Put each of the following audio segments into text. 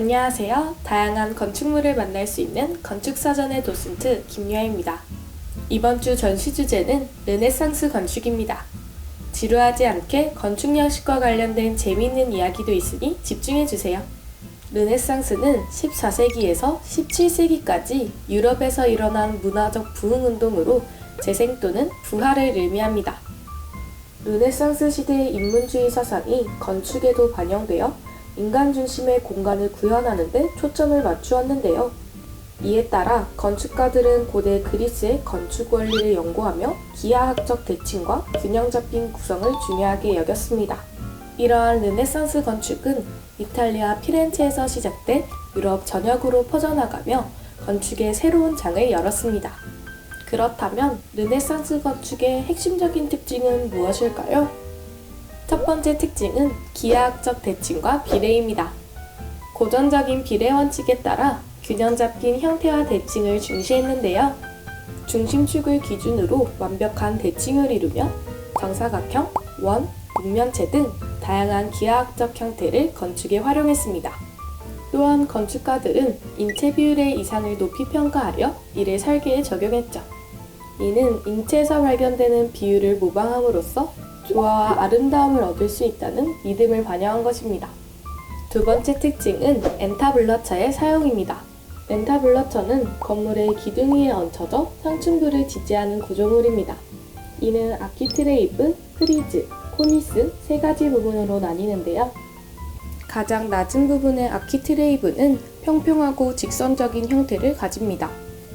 안녕하세요. 다양한 건축물을 만날 수 있는 건축사전의 도슨트 김유아입니다. 이번 주 전시 주제는 르네상스 건축입니다. 지루하지 않게 건축 양식과 관련된 재미있는 이야기도 있으니 집중해주세요. 르네상스는 14세기에서 17세기까지 유럽에서 일어난 문화적 부흥운동으로 재생 또는 부활을 의미합니다. 르네상스 시대의 인문주의 사상이 건축에도 반영되어 인간 중심의 공간을 구현하는 데 초점을 맞추었는데요. 이에 따라 건축가들은 고대 그리스의 건축 원리를 연구하며 기하학적 대칭과 균형 잡힌 구성을 중요하게 여겼습니다. 이러한 르네상스 건축은 이탈리아 피렌체에서 시작돼 유럽 전역으로 퍼져나가며 건축의 새로운 장을 열었습니다. 그렇다면 르네상스 건축의 핵심적인 특징은 무엇일까요? 첫 번째 특징은 기하학적 대칭과 비례입니다. 고전적인 비례 원칙에 따라 균형 잡힌 형태와 대칭을 중시했는데요. 중심축을 기준으로 완벽한 대칭을 이루며 정사각형, 원, 육면체 등 다양한 기하학적 형태를 건축에 활용했습니다. 또한 건축가들은 인체 비율의 이상을 높이 평가하려 이를 설계에 적용했죠. 이는 인체에서 발견되는 비율을 모방함으로써 조화와 아름다움을 얻을 수 있다는 믿음을 반영한 것입니다. 두 번째 특징은 엔타블러처의 사용입니다. 엔타블러처는 건물의 기둥 위에 얹혀져 상층부를 지지하는 구조물입니다. 이는 아키트레이브, 프리즈, 코니스 세 가지 부분으로 나뉘는데요. 가장 낮은 부분의 아키트레이브는 평평하고 직선적인 형태를 가집니다.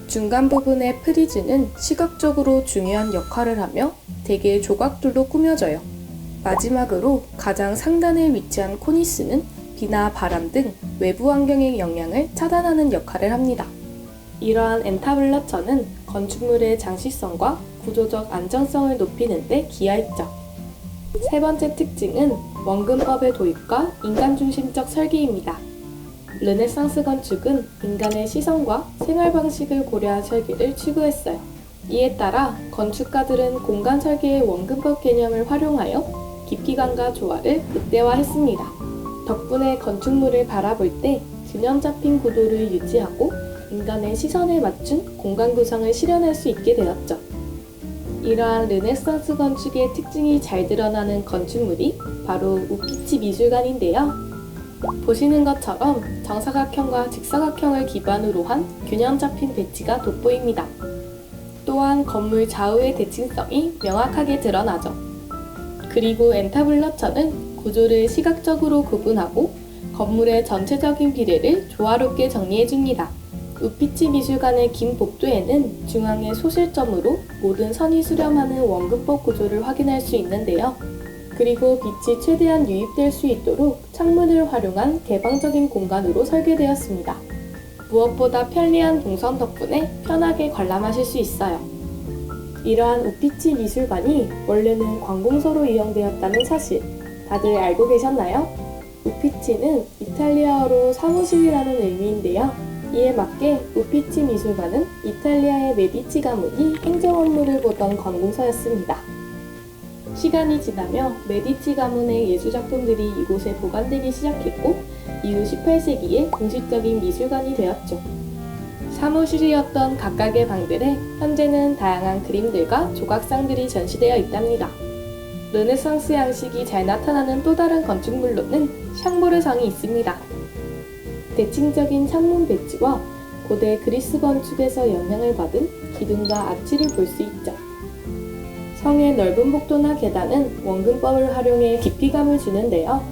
중간 부분의 프리즈는 시각적으로 중요한 역할을 하며 대개 조각들로 꾸며져요. 마지막으로 가장 상단에 위치한 코니스는 비나 바람 등 외부 환경의 영향을 차단하는 역할을 합니다. 이러한 엔타블러처는 건축물의 장시성과 구조적 안정성을 높이는 데 기여했죠. 세 번째 특징은 원근법의 도입과 인간중심적 설계입니다. 르네상스 건축은 인간의 시선과 생활 방식을 고려한 설계를 추구했어요. 이에 따라 건축가들은 공간 설계의 원근법 개념을 활용하여 깊이감과 조화를 극대화했습니다. 덕분에 건축물을 바라볼 때 균형 잡힌 구도를 유지하고 인간의 시선에 맞춘 공간 구성을 실현할 수 있게 되었죠. 이러한 르네상스 건축의 특징이 잘 드러나는 건축물이 바로 우피치 미술관인데요. 보시는 것처럼 정사각형과 직사각형을 기반으로 한 균형 잡힌 배치가 돋보입니다. 또한 건물 좌우의 대칭성이 명확하게 드러나죠. 그리고 엔타블러처는 구조를 시각적으로 구분하고 건물의 전체적인 비례를 조화롭게 정리해줍니다. 우피치 미술관의 긴 복도에는 중앙의 소실점으로 모든 선이 수렴하는 원근법 구조를 확인할 수 있는데요. 그리고 빛이 최대한 유입될 수 있도록 창문을 활용한 개방적인 공간으로 설계되었습니다. 무엇보다 편리한 동선 덕분에 편하게 관람하실 수 있어요. 이러한 우피치 미술관이 원래는 관공서로 이용되었다는 사실 다들 알고 계셨나요? 우피치는 이탈리아어로 사무실이라는 의미인데요. 이에 맞게 우피치 미술관은 이탈리아의 메디치 가문이 행정 업무를 보던 관공서였습니다. 시간이 지나며 메디치 가문의 예술작품들이 이곳에 보관되기 시작했고 이후 18세기에 공식적인 미술관이 되었죠. 사무실이었던 각각의 방들에 현재는 다양한 그림들과 조각상들이 전시되어 있답니다. 르네상스 양식이 잘 나타나는 또 다른 건축물로는 샹보르성이 있습니다. 대칭적인 창문 배치와 고대 그리스 건축에서 영향을 받은 기둥과 아치를 볼 수 있죠. 성의 넓은 복도나 계단은 원근법을 활용해 깊이감을 주는데요.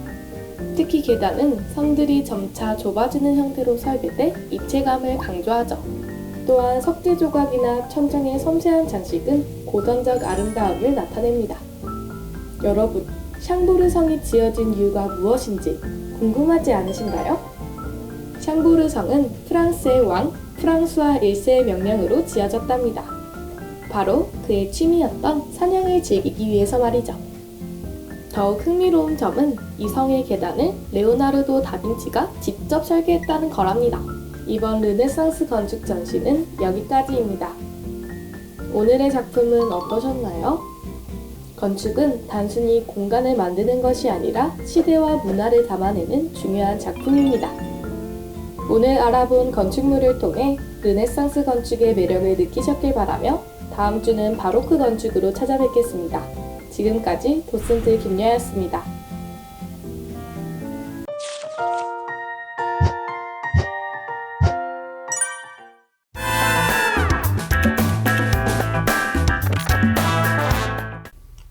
특히 계단은 성들이 점차 좁아지는 형태로 설계돼 입체감을 강조하죠. 또한 석재 조각이나 천장의 섬세한 장식은 고전적 아름다움을 나타냅니다. 여러분, 샹보르 성이 지어진 이유가 무엇인지 궁금하지 않으신가요? 샹보르 성은 프랑스의 왕 프랑수아 1세의 명령으로 지어졌답니다. 바로 그의 취미였던 사냥을 즐기기 위해서 말이죠. 더욱 흥미로운 점은 이 성의 계단을 레오나르도 다빈치가 직접 설계했다는 거랍니다. 이번 르네상스 건축 전시는 여기까지입니다. 오늘의 작품은 어떠셨나요? 건축은 단순히 공간을 만드는 것이 아니라 시대와 문화를 담아내는 중요한 작품입니다. 오늘 알아본 건축물을 통해 르네상스 건축의 매력을 느끼셨길 바라며 다음 주는 바로크 건축으로 찾아뵙겠습니다. 지금까지 도슨트 김여였습니다.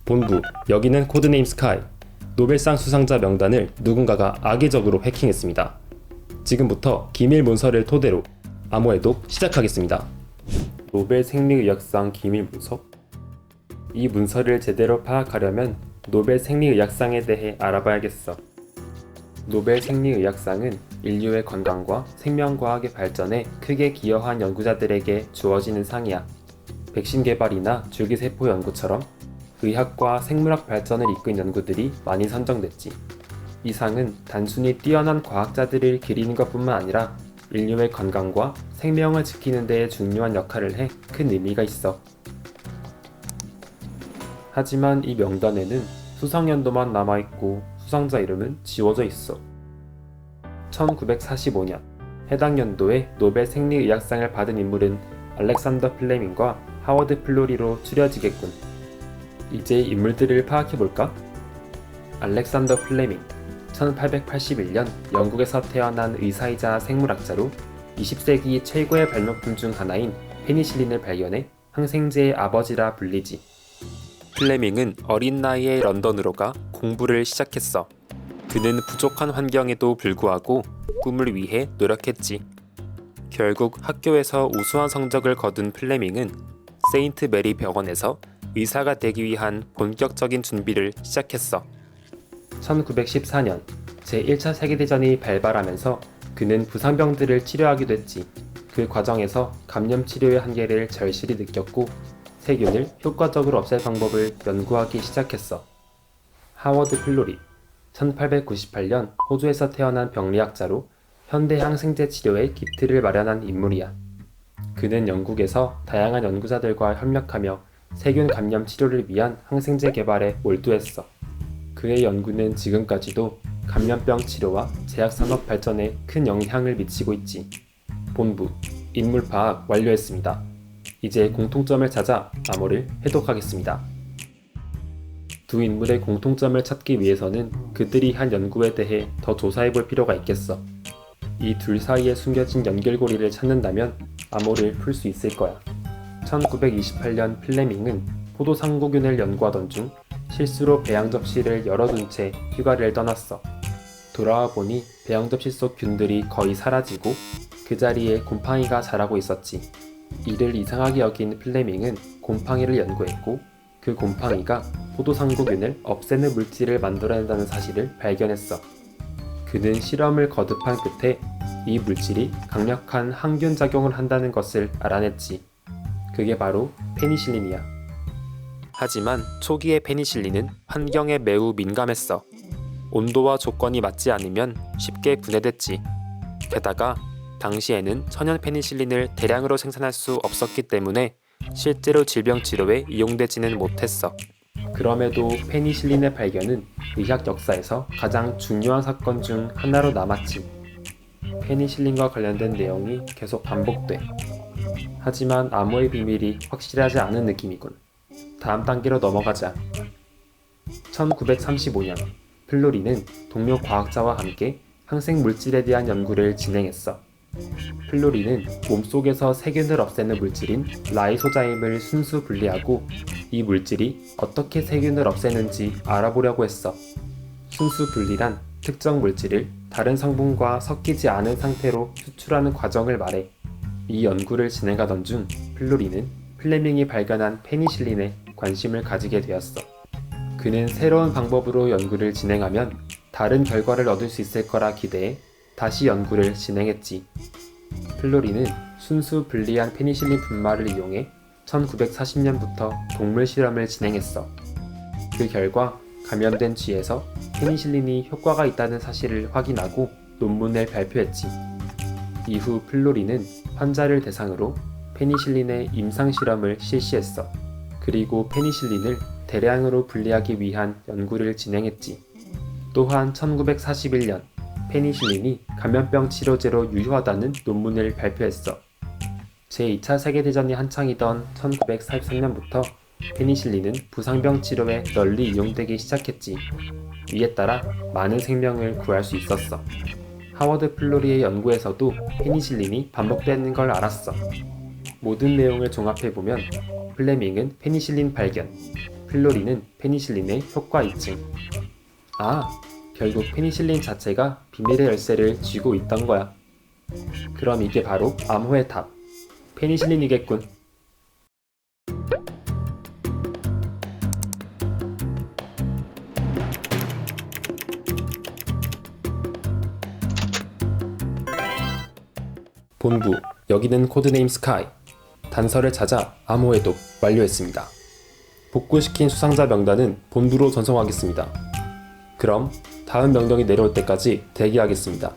본부, 여기는 코드네임 스카이. 노벨상 수상자 명단을 누군가가 악의적으로 해킹했습니다. 지금부터 기밀 문서를 토대로 암호해독 시작하겠습니다. 노벨 생리의학상 기밀 문서? 이 문서를 제대로 파악하려면 노벨 생리의학상에 대해 알아봐야겠어. 노벨 생리의학상은 인류의 건강과 생명과학의 발전에 크게 기여한 연구자들에게 주어지는 상이야. 백신 개발이나 줄기세포 연구처럼 의학과 생물학 발전을 이끈 연구들이 많이 선정됐지. 이 상은 단순히 뛰어난 과학자들을 기리는 것뿐만 아니라 인류의 건강과 생명을 지키는 데에 중요한 역할을 해 큰 의미가 있어. 하지만 이 명단에는 수상연도만 남아있고 수상자 이름은 지워져 있어. 1945년 해당 연도에 노벨 생리의학상을 받은 인물은 알렉산더 플레밍과 하워드 플로리로 추려지겠군. 이제 인물들을 파악해볼까? 알렉산더 플레밍, 1881년 영국에서 태어난 의사이자 생물학자로 20세기 최고의 발명품 중 하나인 페니실린을 발견해 항생제의 아버지라 불리지. 플레밍은 어린 나이에 런던으로 가 공부를 시작했어. 그는 부족한 환경에도 불구하고 꿈을 위해 노력했지. 결국 학교에서 우수한 성적을 거둔 플레밍은 세인트 메리 병원에서 의사가 되기 위한 본격적인 준비를 시작했어. 1914년 제1차 세계대전이 발발하면서 그는 부상병들을 치료하게 됐지. 그 과정에서 감염 치료의 한계를 절실히 느꼈고 세균을 효과적으로 없앨 방법을 연구하기 시작했어. 하워드 플로리, 1898년 호주에서 태어난 병리학자로 현대 항생제 치료의 기틀을 마련한 인물이야. 그는 영국에서 다양한 연구자들과 협력하며 세균 감염 치료를 위한 항생제 개발에 몰두했어. 그의 연구는 지금까지도 감염병 치료와 제약산업 발전에 큰 영향을 미치고 있지. 본부, 인물 파악 완료했습니다. 이제 공통점을 찾아 암호를 해독하겠습니다. 두 인물의 공통점을 찾기 위해서는 그들이 한 연구에 대해 더 조사해볼 필요가 있겠어. 이 둘 사이에 숨겨진 연결고리를 찾는다면 암호를 풀 수 있을 거야. 1928년 플레밍은 포도상구균을 연구하던 중 실수로 배양 접시를 열어둔 채 휴가를 떠났어. 돌아와 보니 배양 접시 속 균들이 거의 사라지고 그 자리에 곰팡이가 자라고 있었지. 이를 이상하게 여긴 플레밍은 곰팡이를 연구했고 그 곰팡이가 포도상구균을 없애는 물질을 만들어낸다는 사실을 발견했어. 그는 실험을 거듭한 끝에 이 물질이 강력한 항균 작용을 한다는 것을 알아냈지. 그게 바로 페니실린이야. 하지만 초기의 페니실린은 환경에 매우 민감했어. 온도와 조건이 맞지 않으면 쉽게 분해됐지. 게다가 당시에는 천연 페니실린을 대량으로 생산할 수 없었기 때문에 실제로 질병 치료에 이용되지는 못했어. 그럼에도 페니실린의 발견은 의학 역사에서 가장 중요한 사건 중 하나로 남았지. 페니실린과 관련된 내용이 계속 반복돼. 하지만 암호의 비밀이 확실하지 않은 느낌이군. 다음 단계로 넘어가자. 1935년 플로리는 동료 과학자와 함께 항생 물질에 대한 연구를 진행했어. 플로리는 몸속에서 세균을 없애는 물질인 라이소자임을 순수 분리하고 이 물질이 어떻게 세균을 없애는지 알아보려고 했어. 순수 분리란 특정 물질을 다른 성분과 섞이지 않은 상태로 추출하는 과정을 말해. 이 연구를 진행하던 중 플로리는 플레밍이 발견한 페니실린에 관심을 가지게 되었어. 그는 새로운 방법으로 연구를 진행하면 다른 결과를 얻을 수 있을 거라 기대해 다시 연구를 진행했지. 플로리는 순수 분리한 페니실린 분말을 이용해 1940년부터 동물 실험을 진행했어. 그 결과 감염된 쥐에서 페니실린이 효과가 있다는 사실을 확인하고 논문을 발표했지. 이후 플로리는 환자를 대상으로 페니실린의 임상 실험을 실시했어. 그리고 페니실린을 대량으로 분리하기 위한 연구를 진행했지. 또한 1941년 페니실린이 감염병 치료제로 유효하다는 논문을 발표했어. 제2차 세계대전이 한창이던 1943년부터 페니실린은 부상병 치료에 널리 이용되기 시작했지. 이에 따라 많은 생명을 구할 수 있었어. 하워드 플로리의 연구에서도 페니실린이 반복되는 걸 알았어. 모든 내용을 종합해보면 플레밍은 페니실린 발견, 플로리는 페니실린의 효과 입증. 결국 페니실린 자체가 비밀의 열쇠를 쥐고 있던 거야. 그럼 이게 바로 암호의 답, 페니실린이겠군. 본부, 여기는 코드네임 스카이. 단서를 찾아 암호의 돕 완료했습니다. 복구시킨 수상자 명단은 본부로 전송하겠습니다. 그럼 다음 명령이 내려올 때까지 대기하겠습니다.